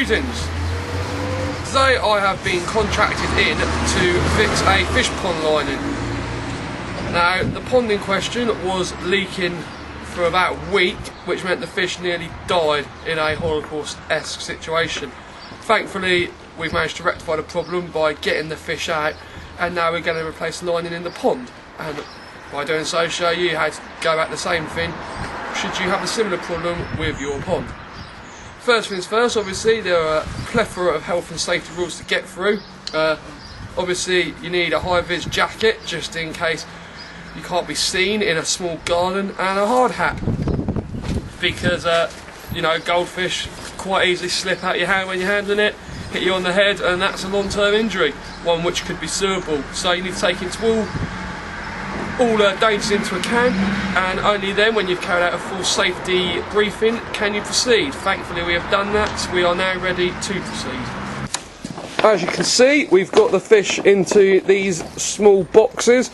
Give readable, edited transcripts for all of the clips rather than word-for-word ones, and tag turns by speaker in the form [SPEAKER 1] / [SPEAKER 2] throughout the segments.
[SPEAKER 1] Greetings! Today I have been contracted in to fix a fish pond lining. Now the pond in question was leaking for about a week, which meant the fish nearly died in a Holocaust-esque situation. Thankfully we've managed to rectify the problem by getting the fish out, and now we're going to replace the lining in the pond, and by doing so show you how to go about the same thing should you have a similar problem with your pond. First things first, obviously there are a plethora of health and safety rules to get through. Obviously you need a high-vis jacket just in case you can't be seen in a small garden, and a hard hat because you know, goldfish quite easily slip out your hand when you're handling it, hit you on the head, and that's a long-term injury, one which could be suable. So you need to take into all dangers into account, and only then, when you've carried out a full safety briefing, can you proceed. Thankfully we have done that, we are now ready to proceed. As you can see, we've got the fish into these small boxes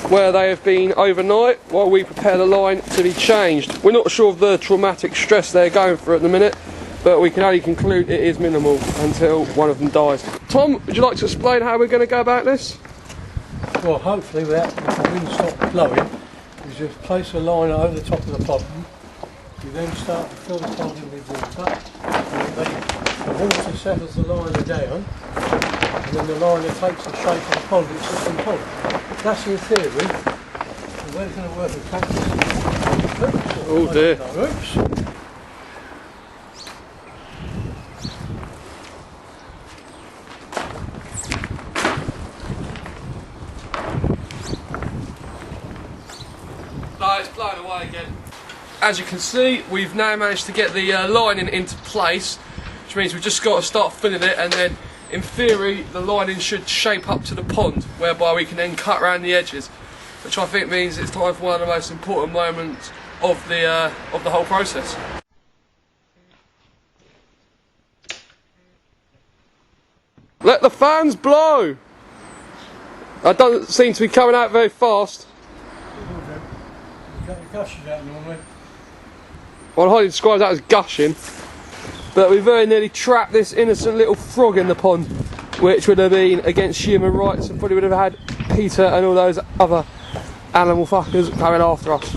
[SPEAKER 1] where they have been overnight while we prepare the line to be changed. We're not sure of the traumatic stress they're going through at the minute, but we can only conclude it is minimal until one of them dies. Tom, would you like to explain how we're going to go about this?
[SPEAKER 2] Well, hopefully without the wind stop blowing, you just place a line over the top of the pond. You then start to fill the pond in with water, and the water settles the liner down, and then the liner takes the shape of the pond it sits in pond. That's in theory. The way it's going to work in practice. Oops,
[SPEAKER 1] oh dear.
[SPEAKER 2] Oops.
[SPEAKER 1] No, it's blown away again. As you can see, we've now managed to get the lining into place, which means we've just got to start filling it, and then in theory the lining should shape up to the pond, whereby we can then cut around the edges, which I think means it's time for one of the most important moments of the whole process. Let the fans blow! That doesn't seem to be coming out very fast.
[SPEAKER 2] Gushes out normally.
[SPEAKER 1] Well, I'd hardly describe that as gushing, but we very nearly trapped this innocent little frog in the pond, which would have been against human rights and probably would have had Peter and all those other animal fuckers coming after us.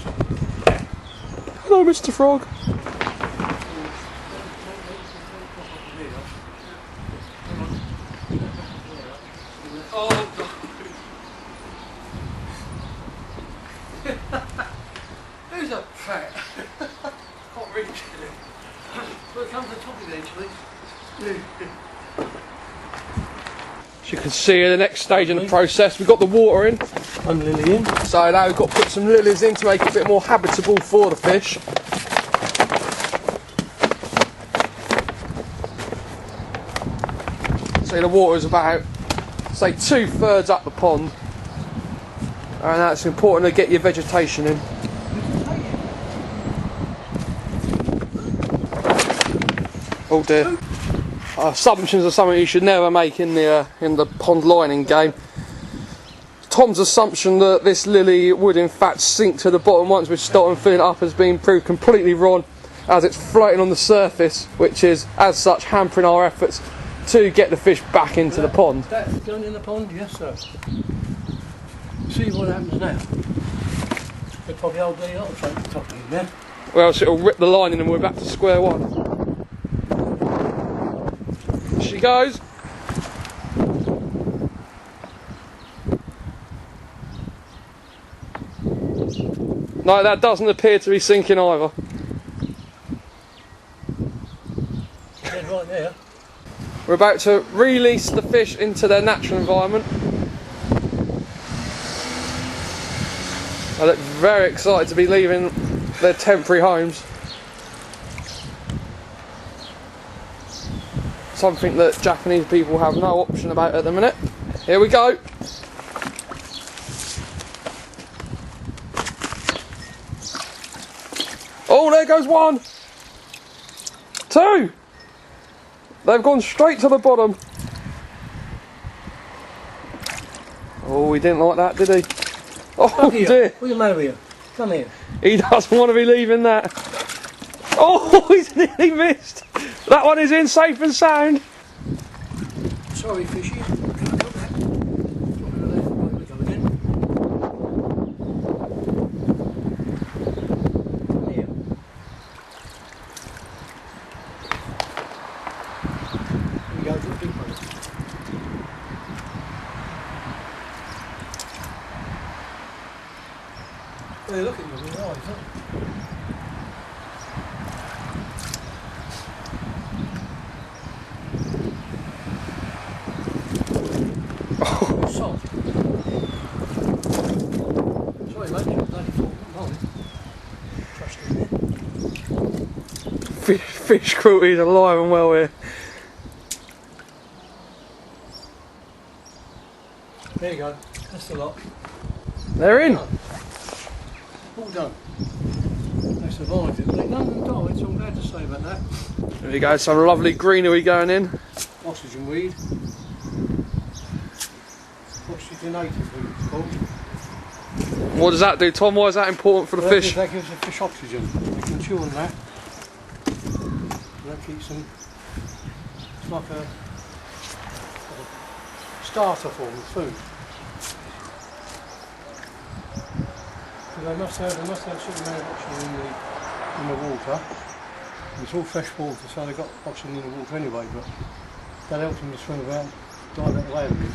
[SPEAKER 1] Hello, Mr. Frog. Oh, God. Who's a prat? Can't reach it.
[SPEAKER 2] Well, it comes to the top eventually.
[SPEAKER 1] As you can see in the next stage in the process, we've got the water in.
[SPEAKER 2] And lily in.
[SPEAKER 1] So now we've got to put some lilies in to make it a bit more habitable for the fish. So the water is about, say, 2/3 up the pond. And that's important to get your vegetation in. Oh dear. Assumptions are something you should never make in the pond lining game. Tom's assumption that this lily would in fact sink to the bottom once we start filling it up has been proved completely wrong, as it's floating on the surface, which is as such hampering our efforts to get the fish back into the pond.
[SPEAKER 2] That's going in the pond, yes sir. See what happens now. They'll probably hold the other tank top in there.
[SPEAKER 1] Well, else it'll rip the lining and we're back to square one. She goes. No, that doesn't appear to be sinking either.
[SPEAKER 2] Dead right there.
[SPEAKER 1] We're about to release the fish into their natural environment. I look very excited to be leaving their temporary homes. Something that Japanese people have no option about at the minute. Here we go. Oh, there goes one. Two. They've gone straight to the bottom. Oh, he didn't like that, did he? Oh dear.
[SPEAKER 2] What's the matter with you? Come here.
[SPEAKER 1] He doesn't want to be leaving that. Oh, he's nearly missed. That one is in safe and sound.
[SPEAKER 2] Sorry, fishy. Can't help that. Right, we go again. Here. Here we go, look, big one. Well, look at you with your eyes, look. Salt. Sorry mate, you're bloody full. Mine. Trust in there.
[SPEAKER 1] Fish cruelty is alive and well here.
[SPEAKER 2] There you go, that's the lot.
[SPEAKER 1] They're in.
[SPEAKER 2] All done. They survived it. None of them died, so I'm glad to say about that.
[SPEAKER 1] There you go, some lovely greenery going in.
[SPEAKER 2] Oxygen weed. Oxygenated weed it's called.
[SPEAKER 1] What does that do, Tom? Why is that important for the
[SPEAKER 2] Well,
[SPEAKER 1] fish?
[SPEAKER 2] That gives the fish oxygen. They can chew on that. And that keeps them. It's like a starter form of food. So they must have a certain amount of oxygen in the water. It's all fresh water, so they've got oxygen in the water anyway, but that helps them to swim about, dive out the way a bit.